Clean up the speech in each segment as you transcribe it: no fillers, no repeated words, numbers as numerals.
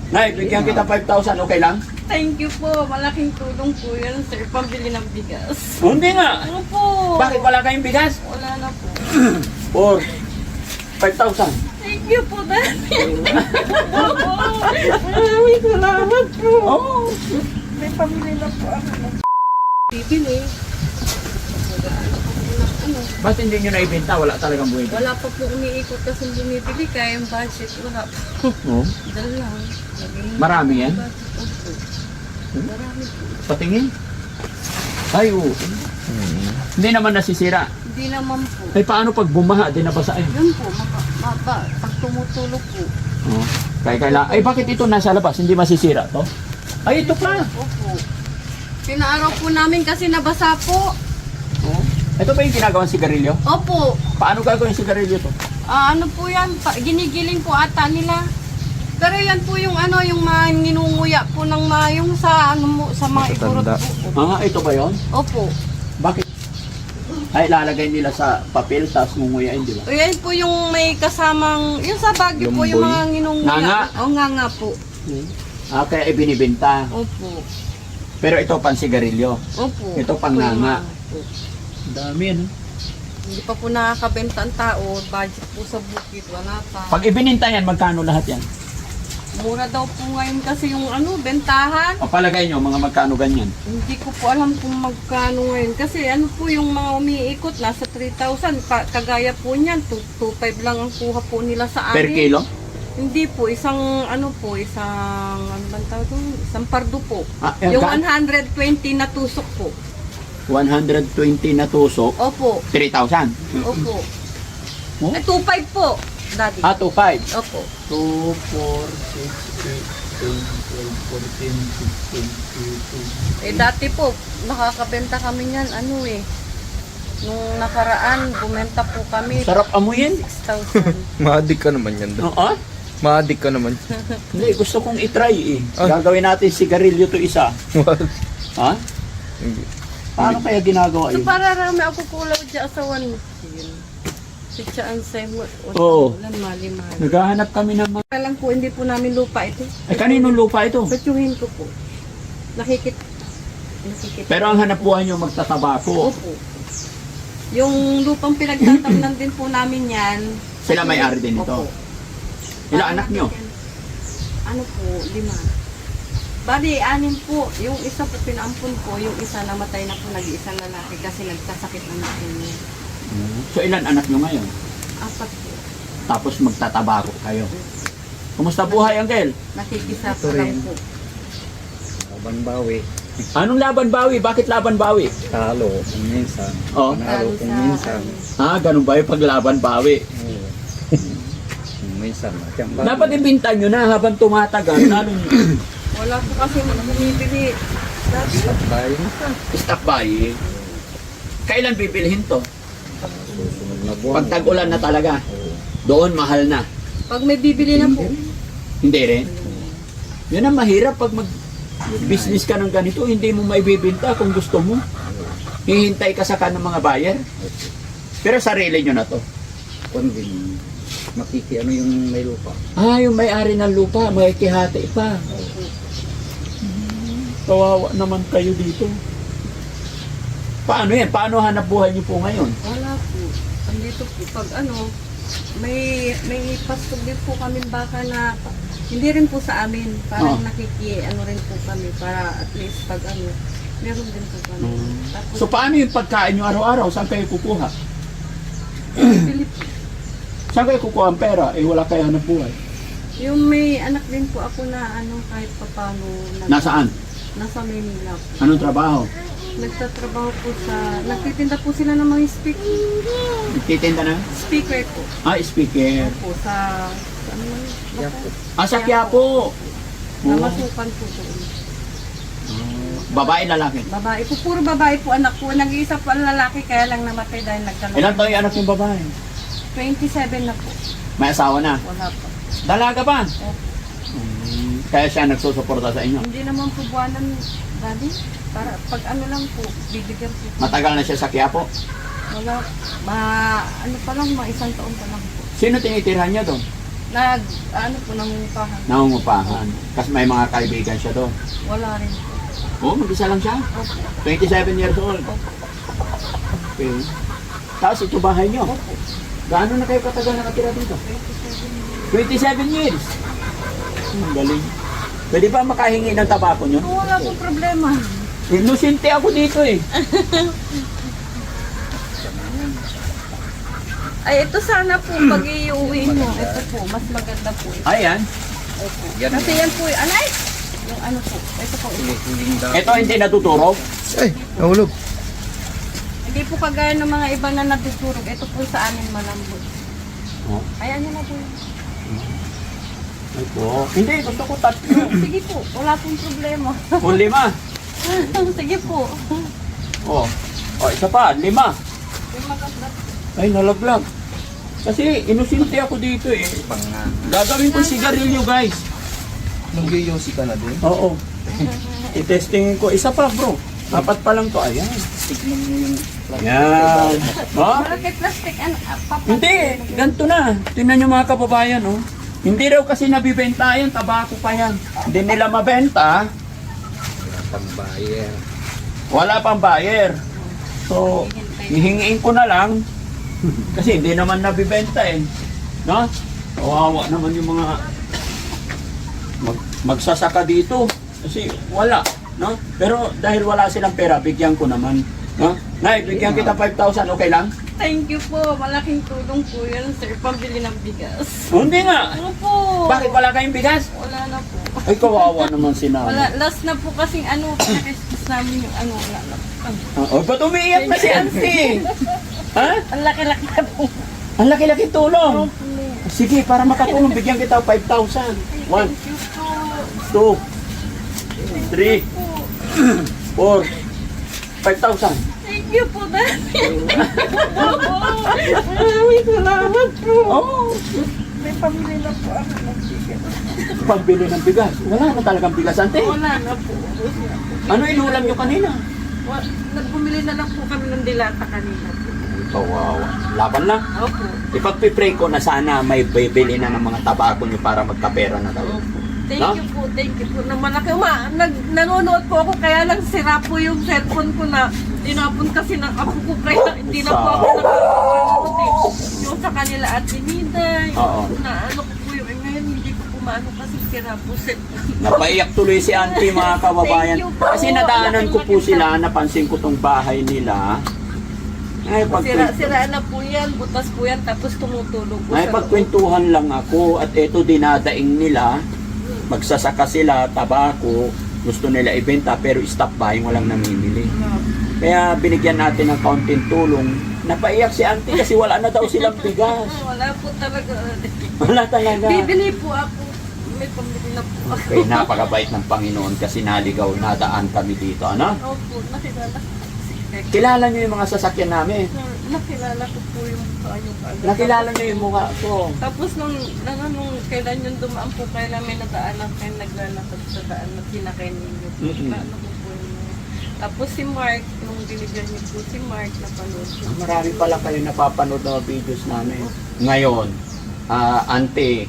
Nay, bigyan kita 5,000, okay lang? Thank you po. Malaking tulong po yan, sir. Pambili ng bigas. Oh, hindi nga. Ano po? Bakit wala kayong bigas? Wala na po. Or 5,000. Thank you po, Daddy. Maraming salamat po. Oh. May pamili na po ako. Bibili. Ano? Ba't hindi nyo naibenta? Wala talagang buhay. Wala pa po umiikot kasi bumibili kaya yung budget wala po. Oh. Dahil lang. Naging Marami yan? budget. Opo. Marami po. Patingin. Ay, oo. Hindi naman nasisira. Hindi naman po. Ay, paano pag bumaha? Di nabasa eh. Yun po, pag tumutulog po. Oh. Ay, bakit ito nasa labas? Hindi masisira to? Ay, ito pa. Opo. Pinaaraw po namin kasi nabasa po. Oh. Ito ba yung ginagawang sigarilyo? Opo. Paano gagawin yung sigarilyo to? Ano po yan? Ginigiling po ata nila. Pero yan po yung ano, yung mga ninunguya po ng mga, yung sa ano mo, sa mga igurot po. Ah, ito ba yon? Opo. Bakit? Ay, lalagay nila sa papel, tapos ngunguyain, di ba? O yan po yung may kasamang, yung sa Baguio po, yung Lumboy. mga ninunguya. Nganga? O nga po. Ah, kaya ibinibenta. Opo. Pero ito pang sigarilyo. Opo. Ito pang Opo, yung nganga. mga po. Dami, ano? Hindi pa po nakakabenta ang tao. Budget po sa bukid. Wala pa. Pag ibininta yan, magkano lahat yan? Mura daw po ngayon kasi yung ano, bentahan. O palagay nyo, mga magkano ganyan? Hindi ko po alam kung magkano ngayon. Kasi ano po yung mga umiikot, nasa 3,000. Kagaya po niyan, 2,500 lang ang kuha po nila sa amin. Per kilo? Hindi po, isang ano bang tawag doon? Isang pardo po. Ah, Yung ka- 120 na tusok po. 120 na tusok, Opo, 3,000. opo. Oh? 2,500 po, Daddy. Ah, 2,500. Opo. 2, 4, 6, 8, 10, 12, 14, 15, 16, 17. Dati po, nakakabenta kami niyan, ano nung nakaraan, bumenta po kami. Sarap amuyin. 6,000. Maadik ka naman yan. No, ah? Maadik ka naman. Hindi, gusto kong itry eh. Ah. Gagawin natin sigarilyo to isa. Ha? Paano kaya ginagawa So yun? para rami ako kulaw dyan sa one. Si Chaan Semo. Oo. Mali-mali. Naghahanap kami ng mga... Kaya lang po, hindi po namin lupa ito. Ay, kaninong lupa ito? Petyuhin ko po. Nakikit. Pero ang hanap buhay nyo magtatabako. Opo. Yung lupang pinagtatamnan din po namin yan. Sila may-ari din ito? Opo. Ilang anak nyo? Ano po, 5. Bali, 6 po. Yung isa po pinaampun po, yung isa namatay na po, nag-iisang lalaki kasi nagkasakit ng leukemia. So ilan anak nyo ngayon? 4 po. Tapos magtatabako kayo. Kumusta buhay, Uncle? Nakikisa Ito po lang rin. po. Laban bawi. Anong laban bawi? Bakit laban bawi? Talo kung minsan. Oh. Panalo kung minsan. Ah, ganun ba yung paglaban bawi? Oo. Kung minsan. Dapat ibinta nyo na habang tumatagal. Lalo Wala po kasi bumibili. Dati, Bayi. stock buying. Kailan bibilhin to? Susunod na buwan. Pag tag-ulan na talaga. Oo. Doon mahal na. pag may bibili na po, Hindi rin. Yun ang mahirap pag mag-business ka ng ganito, hindi mo maibibenta kung gusto mo. Hihintay ka sa ng mga buyer. Pero sarili nyo na to. Kung din. Ano yung may lupa. Ah, yung may-ari ng lupa, may kihati pa. Kawawa naman kayo dito. Paano yan? Paano hanap buhay niyo po ngayon? wala po. Andito po, pag ano, may pastog din po kami baka na, hindi rin po sa amin. Parang Oh. ano rin po kami, para at least pag ano, meron din po kami. Tapos, So paano yung pagkain nyo araw-araw? Saan kayo kukuha? Philip, Saan kayo kukuha ang pera? Eh wala kayo hanap buhay. yung may anak din po ako na ano, kahit papano, Nasaan? nasa Manila po. Anong trabaho? Nagtatrabaho po sa, nagtitinda po sila ng mga Titinda na? speaker po. Ah, speaker. Po, sa ano man, Ah, sa Quiapo. namasukan po doon. Babae, lalaki. Babae po, puro babae po anak ko. Nag-iisa po ang lalaki, kaya lang namatay dahil nagdala. Ilan taon yung anak yung babae? 27 na po. May asawa na. Wala pa. Dalaga pa. Opo. Kaya siya nagsusuporta sa inyo. Hindi naman po buwanan, Daddy. Para pag ano lang po, bibigyan po. Matagal na siya sa Quiapo. Wala, ano pa lang, mga 1 taon pa lang po. Sino tinitirhan niya doon? Ano po, nangungupahan. Nangungupahan. Kasi may mga kaibigan siya doon. Wala rin po. Oo, mag-isa lang siya. Opo. 27 years old. Okay. Tapos ito bahay niyo. Opo. Gaano na kayo katagal nakatira dito? 27 years. Ang galing. Pwede ba makahingi ng tabako nyo? Wala pong problema. Inosente ako dito eh. Ay, ito sana po pag iuwi nyo. Ito po, mas maganda po. Ito. Ayan. Opo. Yan. Kasi yan po, anay! Yung ano po, ito po. Huling daw. Ito hindi natuturog. Ay, nahulog. Hindi po kagaya ng mga iba na natuturog. Ito po sa amin malambot. Oh. Ayan nyo na po. Ay po. Hindi, gusto ko tatlo. Sige po, wala pong problema. O 5. Sige po. Oh. Oh, isa pa, 5. Yung maganda po. Ay, nalaglag. Kasi inosente ako dito eh. Pang Gagawin ko sigarilyo guys. Nag-yosi ka na din. Oo. I-testingin ko. Isa pa bro. 4 pa lang to. Ayan. tignan mo yung Yan. Ha? Malaki plastic, ano, papa. Hindi. Ganito na. Tingnan nyo mga kababayan. Oh. Hindi raw kasi nabibenta yan. Tabako pa yan. Hindi nila mabenta. pambayer. Wala pang buyer. So, hihingiin ko na lang. Kasi hindi naman nabibenta eh. No? Kawawa naman yung mga magsasaka dito. Kasi wala. No? Pero dahil wala silang pera, bigyan ko naman. No? Nay, bigyan kita 5,000. Okay lang? Thank you po. Malaking tulong po yan, sir. Pambili ng bigas. Oh, hindi nga. Ano po? Bakit wala kayong bigas? Wala na po. Ay, kawawa naman si Wala. nanay. Last na po kasing ano, pinakispas namin yung ano, wala na po. Oh, ba't umiiyak na si Auntie? Ha? Ang laki-laki na po. Ang laki-laki tulong. Opo. Sige, para makatulong, bigyan kita 5,000. 1, Thank you po. 2, 3, 4, 5,000. Thank you po, Daddy. Maraming salamat po. Oh, May pamili na po ako ng bigas. pambili ng bigas. Wala na talagang bigas, ante. Wala na po. Ano inulam nyo kanina? Nagbumili na lang po kami ng dilata kanina po. Kawawa. Laban lang. Opo. Ipagpipray ko na sana may bibili na ng mga tabako nyo para magkapera na tayo. Opo. No? Thank you po. Na malaki. Nanonood po ako, kaya lang sira po yung cellphone ko na tinapon kasi ng apo ko, kaya hindi na po ako nakakapanood eh. Yung sa kanila at Dinida, Oo. yung na ano ko po yung, ngayon hindi ko pumaano kasi sira po cellphone. Napaiyak tuloy si auntie mga kababayan. Thank you po. Kasi nadaanan ko po sila, napansin ko tong bahay nila. Ay, Sira na po yan, butas po yan, tapos tumutulog po Ay, sa loob. pagkwentuhan lang ako at eto dinadaing nila. Magsasaka sila, tabako, gusto nila ibenta pero stop buying, walang namimili. Kaya binigyan natin ng kaunting tulong. Napaiyak si auntie kasi wala na daw silang bigas. Wala po talaga. Wala talaga. Bibili po ako. May pambili na po ako. Okay, napakabait ng Panginoon kasi naligaw, nadaan kami dito. Ano? Opo, nakilala ko. Kilala niyo yung mga sasakyan namin. Nakilala ko po yung kanyang ano. Nakilala niyo yung mukha ko. Tapos nung kailan yung dumaan po, kailan may nadaanan kayo naglalakad sa daan na sinakay ninyo po. Mm-mm. Ano po po yun. Tapos si Mark, nung binigyan niyo po si Mark, napanood ko. Marami pala kayo napapanood ng videos namin. Ngayon, ante,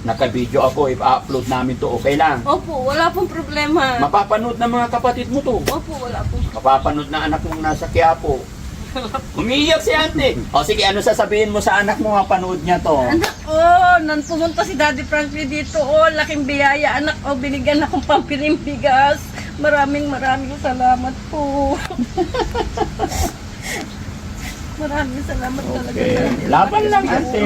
naka-video ako, i-upload namin to, okay lang. Opo, wala pong problema. Mapapanood ng mga kapatid mo to. Opo, wala pong Mapapanood na anak mong nasa Quiapo. Umiiyak si ate. O sige, ano sasabihin mo sa anak mo mapanood niya to? Anak, nang pumunta si Daddy Frankie dito, laking biyaya. Anak, binigyan akong pampiling bigas. Maraming salamat po. Maraming salamat talaga. Okay. Daddy. Laban lang ate.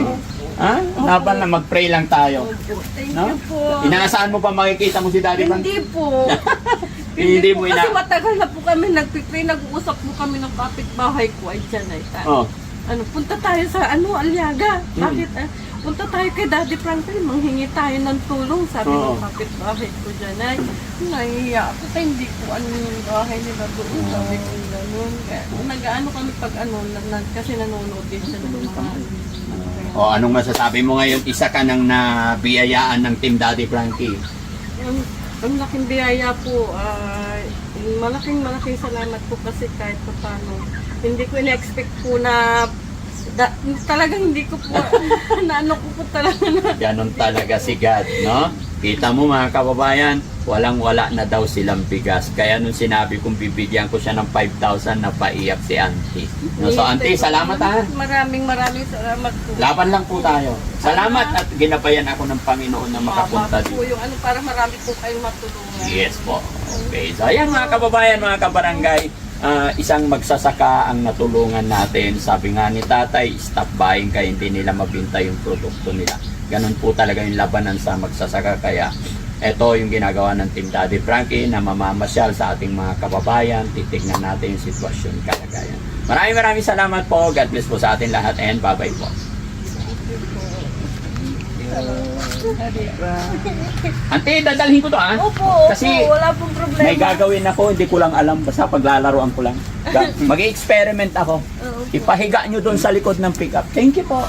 Ha? Laban lang, mag-pray lang tayo. Opo, thank No? you po. Inaasahan mo pa makikita mo si Daddy Frank? Hindi po. Hindi mo Kasi matagal na po kami nagpipray, nag-uusap po kami ng kapitbahay ko ay dyan ay Oh. punta tayo sa Aliaga. Bakit? Punta tayo kay Daddy Franklin, manghingi tayo ng tulong, sabi Oo. ng kapitbahay ko dyan ay nahihiya ako kasi hindi ko ano yung bahay nila doon, sabi ko gano'n. Nag-ano kami pag kasi nanonood din siya ng mga O anong masasabi mo ngayon? Isa ka nang nabiyayaan ng Team Daddy Frankie. Ang laking biyaya po, malaking salamat po kasi kahit pa paano. Hindi ko in-expect po na Talagang hindi ko po, naano ko po talaga na. Ganon talaga si God, no? Kita mo mga kababayan, walang-wala na daw silang bigas. Kaya nung sinabi kong bibigyan ko siya ng 5,000, napaiyak si Auntie. No, so Auntie, salamat ha. Maraming salamat po. Laban lang po tayo. Salamat at ginabayan ako ng Panginoon na makapunta Mababa dito. po yung ano, para marami po kayong matulungan. Yes po. Okay. So ayan mga kababayan, mga kabarangay, isang magsasaka ang natulungan natin. Sabi nga ni tatay, stop buying kaya hindi nila mabinta yung produkto nila. Ganun po talaga yung labanan sa magsasaka. Kaya ito yung ginagawa ng Team Daddy Frankie na mamamasyal sa ating mga kababayan. Titignan natin yung sitwasyon, kalagayan. Maraming salamat po. God bless po sa atin lahat and bye-bye po. Auntie, dadalhin ko to ha. Opo, Kasi wala pong problema. may gagawin ako, hindi ko lang alam. Basta paglalaroan ko lang. Mag-experiment ako. Oo. Ipahiga nyo doon sa likod ng pickup. Thank you po.